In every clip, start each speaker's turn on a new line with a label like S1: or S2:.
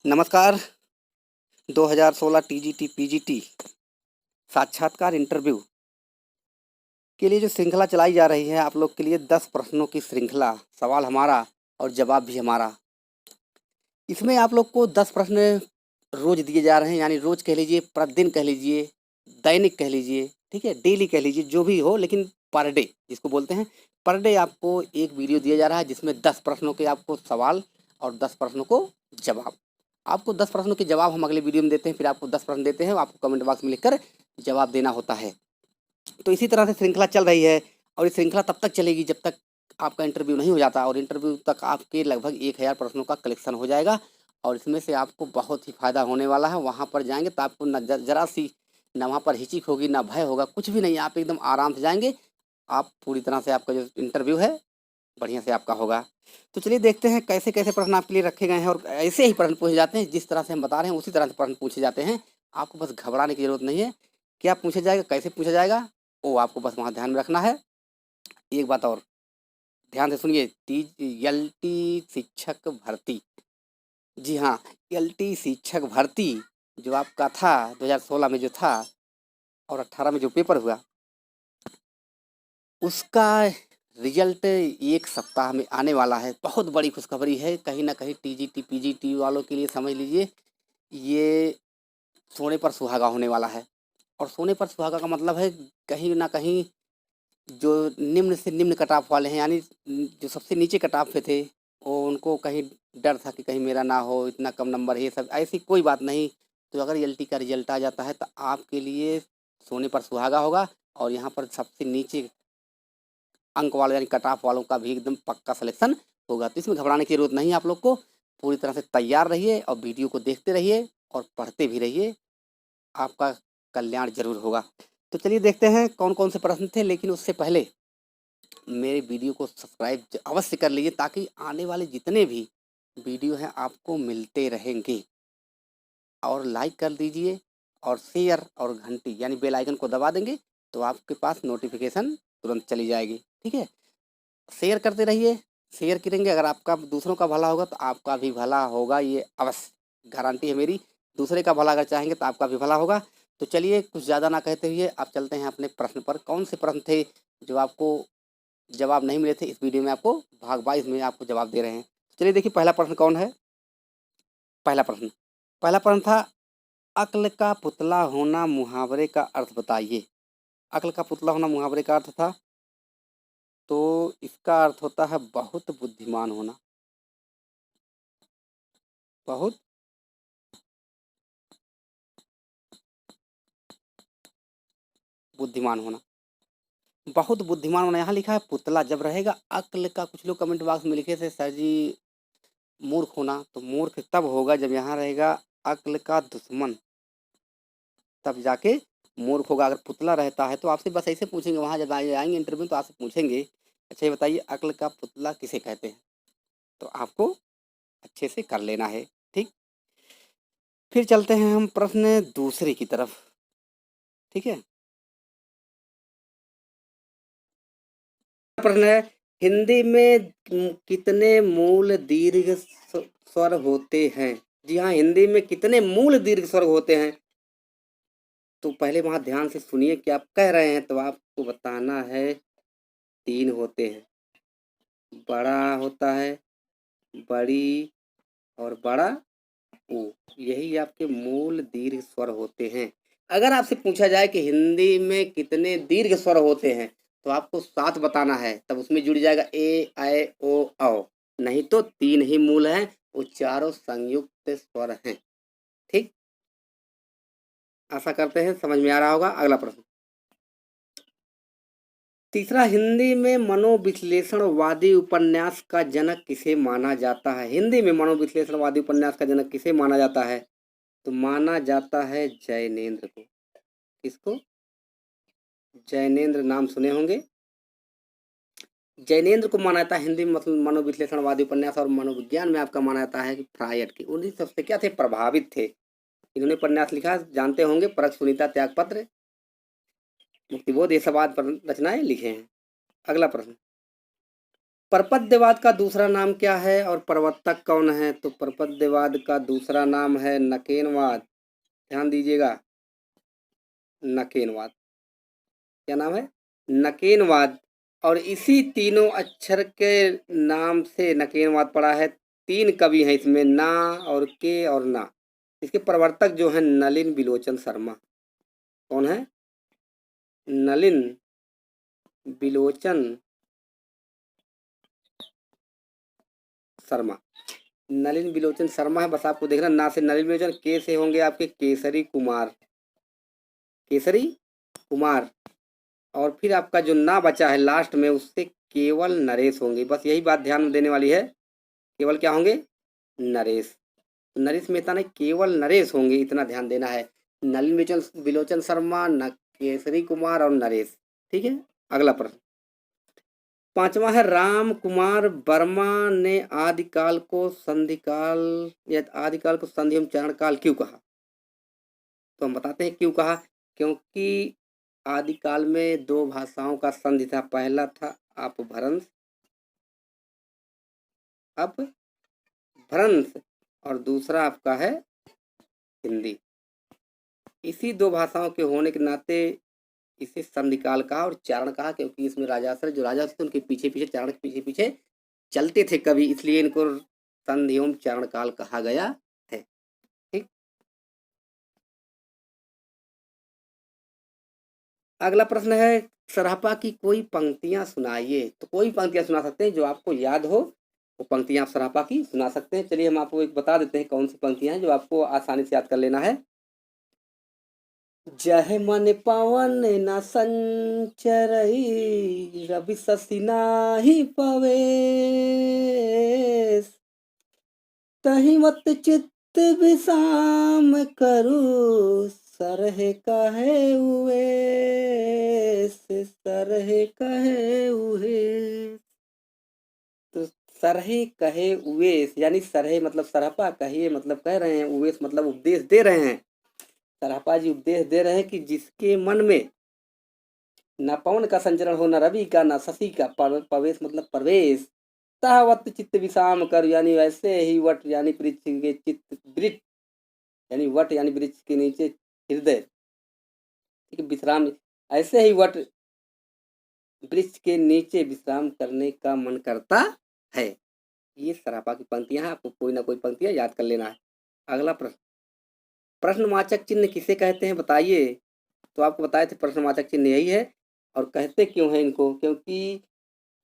S1: नमस्कार। 2016 TGT PGT साक्षात्कार interview के लिए जो श्रृंखला चलाई जा रही है आप लोग के लिए 10 प्रश्नों की श्रृंखला, सवाल हमारा और जवाब भी हमारा। इसमें आप लोग को 10 प्रश्न रोज दिए जा रहे हैं, यानी रोज कह लीजिए, प्रतिदिन कह लीजिए, दैनिक कह लीजिए, ठीक है, डेली कह लीजिए, जो भी हो, लेकिन पर डे जिसको बोलते हैं। पर डे आपको एक वीडियो दिया जा रहा है जिसमें 10 प्रश्नों के आपको सवाल और 10 प्रश्नों को जवाब। आपको 10 प्रश्नों के जवाब हम अगले वीडियो में देते हैं, फिर आपको 10 प्रश्न देते हैं, आपको कमेंट बॉक्स में लिखकर जवाब देना होता है। तो इसी तरह से श्रृंखला चल रही है और ये श्रृंखला तब तक चलेगी जब तक आपका इंटरव्यू नहीं हो जाता, और इंटरव्यू तक आपके लगभग 1000 प्रश्नों का कलेक्शन हो जाएगा और इसमें से आपको बहुत ही फ़ायदा होने वाला है। वहाँ पर जाएंगे तो आपको न ज़रा सी ना वहाँ पर हिचक होगी, ना भय होगा, कुछ भी नहीं, आप एकदम आराम से जाएंगे। आप पूरी तरह से आपका जो इंटरव्यू है बढ़िया से आपका होगा। तो चलिए देखते हैं कैसे कैसे प्रश्न आपके लिए रखे गए हैं, और ऐसे ही प्रश्न पूछे जाते हैं जिस तरह से हम बता रहे हैं उसी तरह से प्रश्न पूछे जाते हैं। आपको बस घबराने की ज़रूरत नहीं है। क्या पूछा जाएगा, कैसे पूछा जाएगा, वो आपको बस वहाँ ध्यान में रखना है। एक बात और ध्यान से सुनिए, एलटी शिक्षक भर्ती, जी हाँ, एलटी शिक्षक भर्ती जो आपका था 2016 में जो था और 18 में जो पेपर हुआ, उसका रिजल्ट एक सप्ताह में आने वाला है। बहुत बड़ी खुशखबरी है, कहीं ना कहीं टीजीटी पीजीटी वालों के लिए समझ लीजिए ये सोने पर सुहागा होने वाला है। और सोने पर सुहागा का मतलब है कहीं ना कहीं जो निम्न से निम्न कट ऑफ वाले हैं, यानी जो सबसे नीचे कट ऑफ पे थे, वो उनको कहीं डर था कि कहीं मेरा ना हो, इतना कम नंबर है, ये सब ऐसी कोई बात नहीं। तो अगर एलटी का रिजल्ट आ जाता है तो आपके लिए सोने पर सुहागा होगा, और यहाँ पर सबसे नीचे अंक वाले यानी कट ऑफ वालों का भी एकदम पक्का सिलेक्शन होगा। तो इसमें घबराने की जरूरत नहीं है। आप लोग को पूरी तरह से तैयार रहिए और वीडियो को देखते रहिए और पढ़ते भी रहिए, आपका कल्याण जरूर होगा। तो चलिए देखते हैं कौन कौन से प्रश्न थे, लेकिन उससे पहले मेरे वीडियो को सब्सक्राइब अवश्य कर लीजिए ताकि आने वाले जितने भी वीडियो हैं आपको मिलते रहेंगे। और लाइक कर दीजिए और शेयर और घंटी यानी बेल आइकन को दबा देंगे तो आपके पास नोटिफिकेशन तुरंत चली जाएगी, ठीक है। शेयर करते रहिए, शेयर करेंगे अगर आपका दूसरों का भला होगा तो आपका भी भला होगा, ये अवश्य गारंटी है मेरी। दूसरे का भला अगर चाहेंगे तो आपका भी भला होगा। तो चलिए कुछ ज़्यादा ना कहते हुए आप चलते हैं अपने प्रश्न पर। कौन से प्रश्न थे जो आपको जवाब नहीं मिले थे, इस वीडियो में आपको भाग 22 में आपको जवाब दे रहे हैं। चलिए देखिए पहला प्रश्न कौन है। पहला प्रश्न था, अक्ल का पुतला होना मुहावरे का अर्थ बताइए। अक्ल का पुतला होना मुहावरे का अर्थ था, तो इसका अर्थ होता है बहुत बुद्धिमान होना। बहुत बुद्धिमान होना, बहुत बुद्धिमान होना, यहाँ लिखा है पुतला जब रहेगा अक्ल का। कुछ लोग कमेंट बॉक्स में लिखे थे सर जी मूर्ख होना, तो मूर्ख तब होगा जब यहाँ रहेगा अक्ल का दुश्मन, तब जाके मूर्ख होगा। अगर पुतला रहता है तो आपसे बस ऐसे पूछेंगे, वहाँ जब आएंगे इंटरव्यू तो आपसे पूछेंगे अच्छा ये बताइए अक्ल का पुतला किसे कहते हैं, तो आपको अच्छे से कर लेना है, ठीक। फिर चलते हैं हम प्रश्न दूसरे की तरफ, ठीक है। प्रश्न है, हिंदी में कितने मूल दीर्घ स्वर होते हैं। जी हाँ, हिंदी में कितने मूल दीर्घ स्वर होते हैं। तो पहले वहां ध्यान से सुनिए क्या आप कह रहे हैं, तो आपको बताना है 3 होते हैं। बड़ा होता है, बड़ी और बड़ा ऊ, यही आपके मूल दीर्घ स्वर होते हैं। अगर आपसे पूछा जाए कि हिंदी में कितने दीर्घ स्वर होते हैं तो आपको 7 बताना है, तब उसमें जुड़ जाएगा ए ऐ ओ औ। नहीं तो 3 ही मूल हैं, वो चारों संयुक्त स्वर हैं, ठीक। आशा करते हैं समझ में आ रहा होगा। अगला प्रश्न, तीसरा, हिंदी में मनोविश्लेषणवादी उपन्यास का जनक किसे माना जाता है। हिंदी में मनोविश्लेषणवादी उपन्यास का जनक किसे माना जाता है, तो माना जाता है जैनेन्द्र को। किसको, जैनेन्द्र, नाम सुने होंगे। जैनेन्द्र को माना जाता है हिंदी में मतलब मनोविश्लेषणवादी उपन्यास, और मनोविज्ञान में आपका माना जाता है कि फ्रायड के। उन्हीं सबसे क्या थे, प्रभावित थे। इन्होंने उपन्यास लिखा, जानते होंगे, परख, सुनीता, त्यागपत्र, मुक्तिबोध, ये सब आज रचनाएं लिखे हैं। अगला प्रश्न, प्रपद्यवाद का दूसरा नाम क्या है और प्रवर्तक कौन है? तो प्रपद्यवाद का दूसरा नाम है नकेनवाद। ध्यान दीजिएगा, नकेनवाद। क्या नाम है? नकेनवाद। और इसी तीनों अक्षर के नाम से नकेनवाद पड़ा है। तीन कवि हैं इसमें, ना और के और ना। इसके प्रवर्तक जो हैं नलिन बिलोचन शर्मा। कौन है? नलिन बिलोचन शर्मा। नलिन बिलोचन शर्मा है, बस आपको देखना, ना से नलिन बिलोचन, के से होंगे आपके केसरी कुमार। केसरी कुमार। और फिर आपका जो ना बचा है लास्ट में, उससे केवल नरेश होंगे। बस यही बात ध्यान में देने वाली है, केवल क्या होंगे? नरेश। नरेश मेहता नहीं, केवल नरेश होंगे, इतना ध्यान देना है। नलिन बिलोचन बिलोचन शर्मा, न केसरी कुमार और नरेश। ठीक है। अगला प्रश्न, पांचवा है, राम कुमार वर्मा ने आदिकाल को संधिकाल या आदिकाल को संधि एवं चरण काल क्यों कहा? तो हम बताते हैं क्यों कहा। क्योंकि आदिकाल में दो भाषाओं का संधि था। पहला था अपभ्रंश, अपभ्रंश, और दूसरा आपका है हिंदी। इसी दो भाषाओं के होने के नाते इसे संधिकाल कहा और चारण कहा, क्योंकि इसमें राजाश्रय जो राजा थे उनके पीछे पीछे, चारण के पीछे पीछे चलते थे कवि, इसलिए इनको संधि एवं चारण काल कहा गया है। ठीक। अगला प्रश्न है, सरापा की कोई पंक्तियां सुनाइए। तो कोई पंक्तियां सुना सकते हैं जो आपको याद हो, वो पंक्तियां आप सरापा की सुना सकते हैं। चलिए हम आपको एक बता देते हैं कौन सी पंक्तियां हैं जो आपको आसानी से याद कर लेना है। जह मन पवन न संचरई, रवि शशि नाही पवेश, तहि मत चित्त विषाम करू, सरहे कहे हुए, सरहे कहे हुए। तो सरहे कहे उवेश, यानी सरहे मतलब सरहपा, कहिए मतलब कह रहे हैं, उवेश मतलब उपदेश दे रहे हैं। सरहपा जी उपदेश दे रहे हैं कि जिसके मन में न पवन का संचरण हो, न रवि का, न शशि का, प्रवेश मतलब प्रवेश, तावत चित्त विषाम कर, यानी वैसे ही वट यानी वृक्ष के चित्त, वृक्ष यानी वट यानी वृक्ष के नीचे हृदय, ठीक है, विश्राम, ऐसे ही वट वृक्ष के नीचे विश्राम करने का मन करता है। ये सरापा की पंक्तियां हैं, आपको कोई ना कोई पंक्तियां याद कर लेना है। अगला प्रश्न, प्रश्नवाचक चिन्ह किसे कहते हैं बताइए। तो आपको बताए थे प्रश्नवाचक चिन्ह यही है। और कहते क्यों है इनको? क्योंकि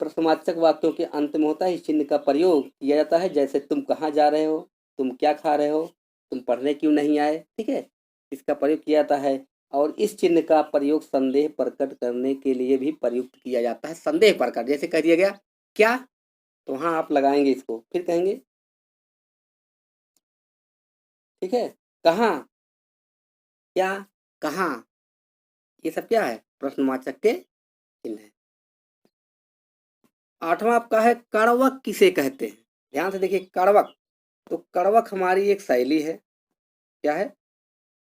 S1: प्रश्नवाचक वाक्यों के अंत में होता है इस चिन्ह का प्रयोग किया जाता है। जैसे तुम कहाँ जा रहे हो, तुम क्या खा रहे हो, तुम पढ़ने क्यों नहीं आए, ठीक है, इसका प्रयोग किया जाता है। और इस चिन्ह का प्रयोग संदेह प्रकट करने के लिए भी प्रयुक्त किया जाता है। संदेह प्रकट, जैसे कह दिया गया क्या, तो हाँ आप लगाएंगे इसको, फिर कहेंगे ठीक है, कहाँ, क्या, कहाँ, ये सब क्या है? प्रश्नवाचक के चिन्ह है। आठवां आपका है, कड़वक किसे कहते हैं। ध्यान से देखिए, कड़वक, तो कड़वक हमारी एक शैली है। क्या है?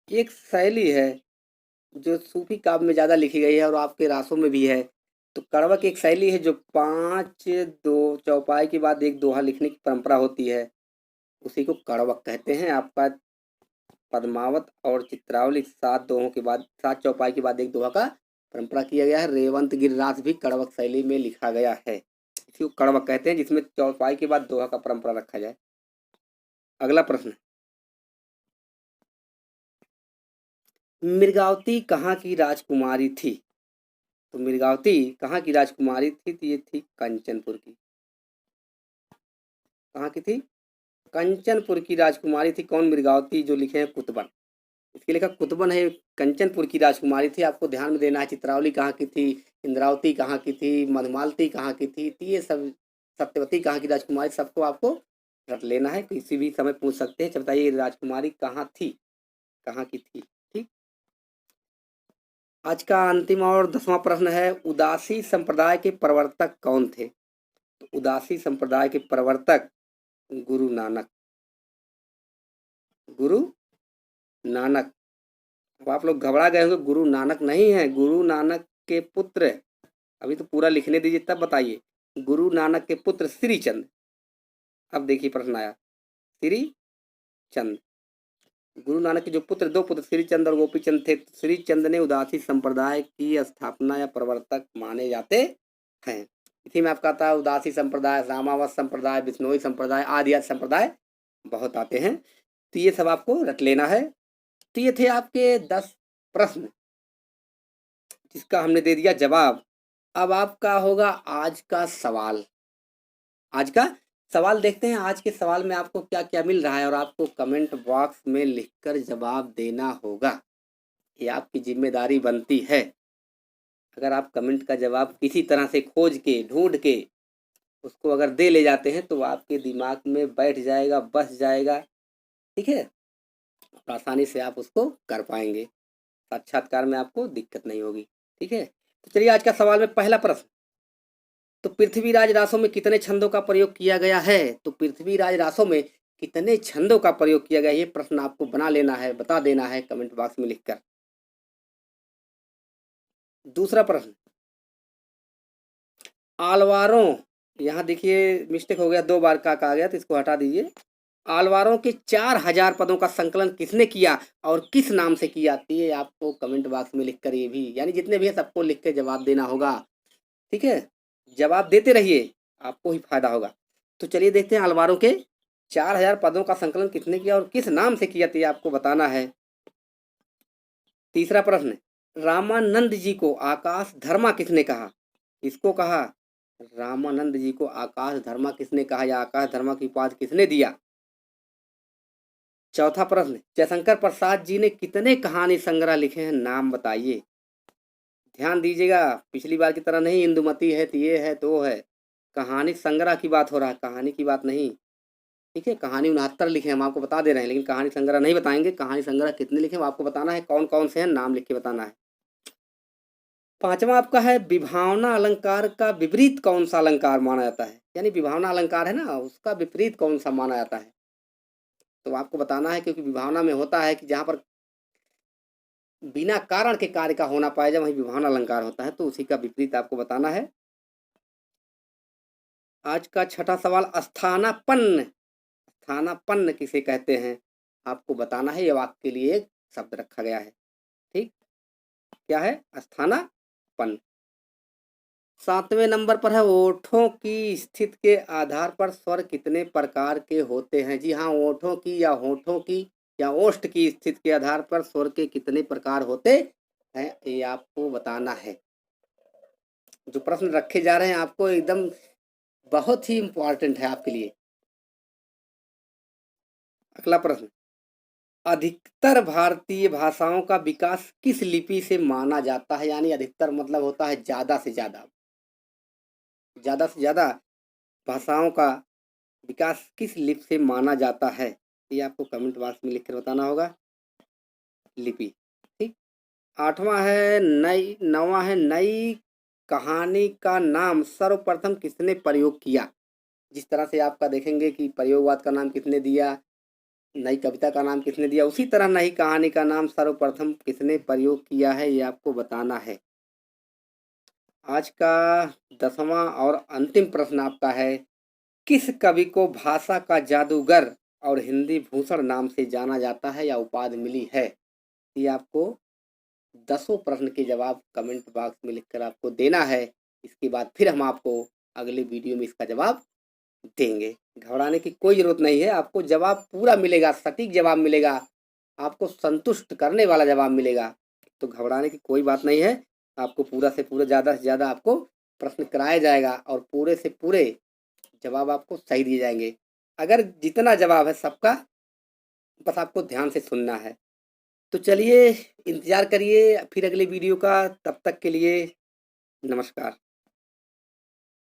S1: एक शैली है जो सूफी काव्य में ज़्यादा लिखी गई है और आपके रासों में भी है। तो कड़वक एक शैली है जो 5 दो चौपाई के बाद एक दोहा लिखने की परंपरा होती है, उसी को कड़वक कहते हैं। आपका पद्मावत और चित्रावली 7 दोहों के बाद, 7 चौपाई के बाद एक दोहा का परंपरा किया गया है। रेवंत गिरिराज भी कड़वक शैली में लिखा गया है, इसी को कड़वक कहते हैं, जिसमें चौपाई के बाद दोहा का परंपरा रखा जाए। अगला प्रश्न, मृगावती कहाँ की राजकुमारी थी। तो मृगावती कहाँ की राजकुमारी थी? तो ये थी कंचनपुर की। कहाँ की थी? कंचनपुर की राजकुमारी थी। कौन? मृगावती, जो लिखे हैं कुतबन, इसके लेखक कुतबन है। कंचनपुर की राजकुमारी थी, आपको ध्यान में देना है। चित्रावली कहाँ की थी, इंद्रावती कहाँ की थी, मधुमालती कहाँ की थी, तो ये सब, सत्यवती कहाँ की राजकुमारी, सबको आपको रट लेना है, किसी भी समय पूछ सकते हैं। चल बताइए राजकुमारी कहाँ थी, कहाँ की थी। ठीक। आज का अंतिम और 10वां प्रश्न है, उदासी संप्रदाय के प्रवर्तक कौन थे। तो उदासी संप्रदाय के प्रवर्तक गुरु नानक, गुरु नानक। अब आप लोग घबरा गए होंगे, गुरु नानक नहीं है, गुरु नानक के पुत्र। अभी तो पूरा लिखने दीजिए तब बताइए। गुरु नानक के पुत्र श्री चंद। अब देखिए प्रश्न आया, श्री चंद, गुरु नानक के जो पुत्र, दो पुत्र श्री चंद और गोपी चंद थे। श्री चंद ने उदासी संप्रदाय की स्थापना या प्रवर्तक माने जाते हैं। इसी में आपका आता है उदासी संप्रदाय, रामावत संप्रदाय, बिश्नोई संप्रदाय, आदि आदि संप्रदाय बहुत आते हैं। तो ये सब आपको रट लेना है। तो ये थे आपके 10 प्रश्न जिसका हमने दे दिया जवाब। अब आपका होगा आज का सवाल। आज का सवाल देखते हैं। आज के सवाल में आपको क्या क्या मिल रहा है और आपको कमेंट बॉक्स में लिखकर जवाब देना होगा। ये आपकी जिम्मेदारी बनती है। अगर आप कमेंट का जवाब किसी तरह से खोज के ढूंढ के उसको अगर दे ले जाते हैं तो आपके दिमाग में बैठ जाएगा, बस जाएगा, ठीक है, आसानी से आप उसको कर पाएंगे। साक्षात्कार में आपको दिक्कत नहीं होगी, ठीक है। तो चलिए आज का सवाल में पहला प्रश्न, तो पृथ्वीराज रासों में कितने छंदों का प्रयोग किया गया है? तो पृथ्वीराज रासों में कितने छंदों का प्रयोग किया गया, ये प्रश्न आपको बना लेना है, बता देना है कमेंट बॉक्स में लिखकर। दूसरा प्रश्न, आलवारों, यहाँ देखिए मिस्टेक हो गया, 2 बार का कहा गया तो इसको हटा दीजिए। आलवारों के 4000 पदों का संकलन किसने किया और किस नाम से किया? तो ये आपको कमेंट बॉक्स में लिखकर, ये भी यानी जितने भी है सबको लिख के जवाब देना होगा, ठीक है। जवाब देते रहिए, आपको ही फायदा होगा। तो चलिए देखते हैं आलवारों के 4000 पदों का संकलन किसने किया और किस नाम से किया, तो ये आपको बताना है। तीसरा प्रश्न, रामानंद जी को आकाश धर्मा किसने कहा? किसको कहा? रामानंद जी को आकाश धर्मा किसने कहा या आकाश धर्मा की उपाधि किसने दिया? चौथा प्रश्न, जयशंकर प्रसाद जी ने कितने कहानी संग्रह लिखे हैं, नाम बताइए। ध्यान दीजिएगा, पिछली बार की तरह नहीं इंदुमती है तो ये है तो है, कहानी संग्रह की बात हो रहा है, कहानी की बात नहीं, ठीक है। कहानी 69 लिखे हम आपको बता दे रहे हैं, लेकिन कहानी संग्रह नहीं बताएंगे। कहानी संग्रह कितने लिखे हम आपको बताना है, कौन कौन से हैं नाम लिख के बताना है। पांचवा आपका है, विभावना अलंकार का विपरीत कौन सा अलंकार माना जाता है? यानी विभावना अलंकार है ना, उसका विपरीत कौन सा माना जाता है, तो आपको बताना है। क्योंकि विभावना में होता है कि जहाँ पर बिना कारण के कार्य का होना पाए, जब वही विभावना अलंकार होता है, तो उसी का विपरीत आपको बताना है। आज का छठा सवाल, स्थानापन्न, स्थानापन्न किसे कहते हैं, आपको बताना है। यह वाक्य के लिए एक शब्द रखा गया है, ठीक, क्या है? स्थानापन्न। 7वें नंबर पर है, ओठों की स्थिति के आधार पर स्वर कितने प्रकार के होते हैं? जी हाँ, ओठों की या होठों की या ओष्ठ की स्थिति के आधार पर स्वर के कितने प्रकार होते हैं, ये आपको बताना है। जो प्रश्न रखे जा रहे हैं आपको एकदम बहुत ही इंपॉर्टेंट है आपके लिए। अगला प्रश्न, अधिकतर भारतीय भाषाओं का विकास किस लिपि से माना जाता है? यानी अधिकतर मतलब होता है ज्यादा से ज्यादा, ज्यादा से ज्यादा भाषाओं का विकास किस लिपि से माना जाता है, ये आपको कमेंट बॉक्स में लिखकर बताना होगा। लिपि, ठीक। आठवां है, नौवां है, नई कहानी का नाम सर्वप्रथम किसने प्रयोग किया? जिस तरह से आपका देखेंगे कि प्रयोगवाद का नाम किसने दिया, नई कविता का नाम किसने दिया, उसी तरह नई कहानी का नाम सर्वप्रथम किसने प्रयोग किया है, ये आपको बताना है। आज का 10वां और अंतिम प्रश्न आपका है, किस कवि को भाषा का जादूगर और हिंदी भूषण नाम से जाना जाता है या उपाधि मिली है? ये आपको 10 प्रश्न के जवाब कमेंट बॉक्स में लिखकर आपको देना है। इसके बाद फिर हम आपको अगले वीडियो में इसका जवाब देंगे। घबराने की कोई ज़रूरत नहीं है, आपको जवाब पूरा मिलेगा, सटीक जवाब मिलेगा, आपको संतुष्ट करने वाला जवाब मिलेगा। तो घबराने की कोई बात नहीं है, आपको पूरा से पूरा ज़्यादा से ज़्यादा आपको प्रश्न कराया जाएगा और पूरे से पूरे जवाब आपको सही दिए जाएंगे। अगर जितना जवाब है सबका, बस आपको ध्यान से सुनना है। तो चलिए इंतज़ार करिए फिर अगले वीडियो का, तब तक के लिए नमस्कार।